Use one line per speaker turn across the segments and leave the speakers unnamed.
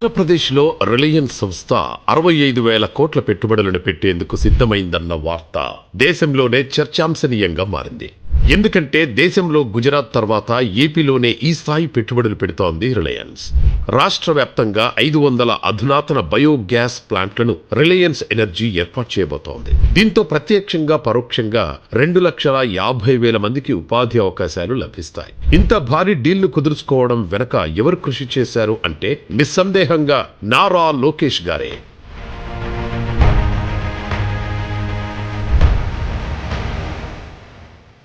ఆంధ్రప్రదేశ్లో రిలయన్స్ సంస్థ 65,000 కోట్ల పెట్టుబడులను పెట్టేందుకు సిద్ధమైందన్న వార్త దేశంలోనే చర్చాంశనీయంగా మారింది. ఎందుకంటే దేశంలో గుజరాత్ తర్వాత ఏపీలోనే ఈ స్థాయి పెట్టుబడులు పెడుతోంది రిలయన్స్. రాష్ట్ర వ్యాప్తంగా 500 అధునాతన బయోగ్యాస్ ప్లాంట్లను రిలయన్స్ ఎనర్జీ ఏర్పాటు చేయబోతోంది. దీంతో ప్రత్యక్షంగా పరోక్షంగా 2,50,000 మందికి ఉపాధి అవకాశాలు లభిస్తాయి. ఇంత భారీ డీల్ను కుదుర్చుకోవడం వెనక ఎవరు కృషి చేశారు అంటే నిస్సందేహంగా నారా లోకేష్ గారే.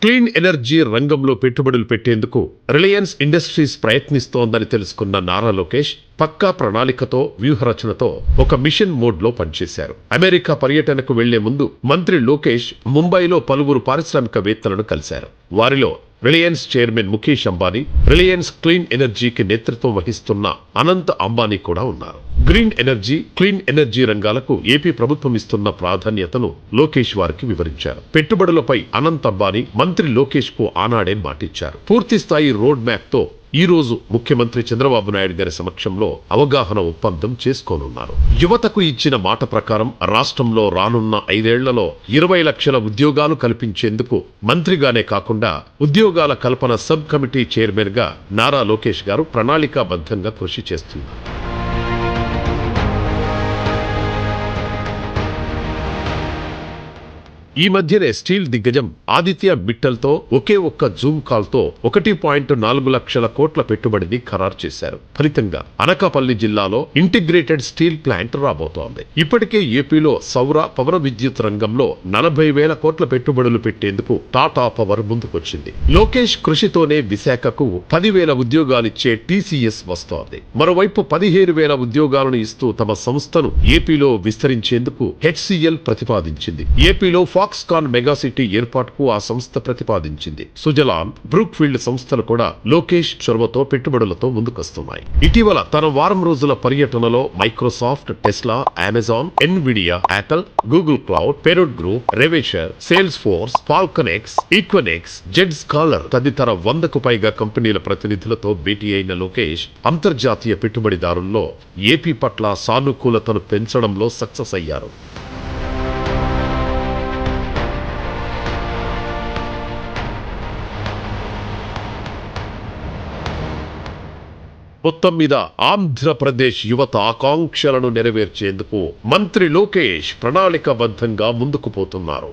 క్లీన్ ఎనర్జీ రంగంలో పెట్టుబడులు పెట్టేందుకు రిలయన్స్ ఇండస్ట్రీస్ ప్రయత్నిస్తోందని తెలుసుకున్న నారా లోకేష్ పక్కా ప్రణాళికతో వ్యూహరచనతో ఒక మిషన్ మోడ్ లో పనిచేశారు. అమెరికా పర్యటనకు వెళ్లే ముందు మంత్రి లోకేష్ ముంబైలో పలువురు పారిశ్రామికవేత్తలను కలిశారు. వారిలో రిలయన్స్ చైర్మన్ ముఖేష్ అంబానీ, రిలయన్స్ క్లీన్ ఎనర్జీకి నేతృత్వం వహిస్తున్న అనంత్ అంబానీ కూడా ఉన్నారు. గ్రీన్ ఎనర్జీ, క్లీన్ ఎనర్జీ రంగాలకు ఏపీ ప్రభుత్వం ఇస్తున్న ప్రాధాన్యతను లోకేష్ వారికి వివరించారు. పెట్టుబడులపై అనంత్ అంబానీ మంత్రి లోకేష్ కు ఆనాడే మాటిచ్చారు. పూర్తిస్థాయి రోడ్ మ్యాప్ తో ఈ రోజు ముఖ్యమంత్రి చంద్రబాబు నాయుడు గారి సమక్షంలో అవగాహన ఒప్పందం చేసుకోనున్నారు. యువతకు ఇచ్చిన మాట ప్రకారం రాష్ట్రంలో రానున్న 5 ఏళ్లలో 20 లక్షల ఉద్యోగాలు కల్పించేందుకు మంత్రిగానే కాకుండా ఉద్యోగాల కల్పన సబ్ కమిటీ చైర్మన్ గా నారా లోకేష్ గారు ప్రణాళికాబద్ధంగా కృషి చేస్తున్నారు. ఈ మధ్యనే స్టీల్ దిగ్గజం ఆదిత్య మిట్టల్తో ఒకే ఒక్క జూమ్ కాల్ తో 1.4 లక్షల కోట్ల పెట్టుబడిని ఖరారు చేశారు. ఫలితంగా అనకాపల్లి జిల్లాలో ఇంటిగ్రేటెడ్ స్టీల్ ప్లాంట్ రాబోతోంది. ఇప్పటికే ఏపీలో సౌర పవన విద్యుత్ రంగంలో 40,000 కోట్ల పెట్టుబడులు పెట్టేందుకు టాటా పవర్ ముందుకొచ్చింది. లోకేష్ కృషితోనే విశాఖకు 10,000 ఉద్యోగాలిచ్చే టీసీఎస్ వస్తోంది. మరోవైపు 15,000 ఉద్యోగాలను ఇస్తూ తమ సంస్థను ఏపీలో విస్తరించేందుకు హెచ్సిఎల్ ప్రతిపాదించింది. ఏపీలో ఫాక్స్కాన్ మెగాసిటీ ఏర్పాటుకు ఆ సంస్థ ప్రతిపాదించింది. సుజలాన్, బ్రూక్ ఫీల్డ్ సంస్థలు కూడా లోకేష్ చొరవతో పెట్టుబడులతో ముందుకొస్తున్నాయి. ఇటీవల తన వారం రోజుల పర్యటనలో Microsoft, Tesla, Amazon, Nvidia, Apple, Google cloud, పెరోడ్ గ్రూప్, రెవేషర్, సేల్స్ ఫోర్స్, ఫాల్కనెక్స్, ఈక్వెనెక్స్, జెడ్ స్కాలర్ తదితర 100కు పైగా కంపెనీల ప్రతినిధులతో భేటీ అయిన లోకేష్ అంతర్జాతీయ పెట్టుబడిదారుల్లో ఏపీ పట్ల సానుకూలతను పెంచడంలో సక్సెస్ అయ్యారు. మొత్తం మీద ఆంధ్రప్రదేశ్ యువత ఆకాంక్షలను నెరవేర్చేందుకు మంత్రి లోకేష్ ప్రణాళికాబద్ధంగా ముందుకు పోతున్నారు.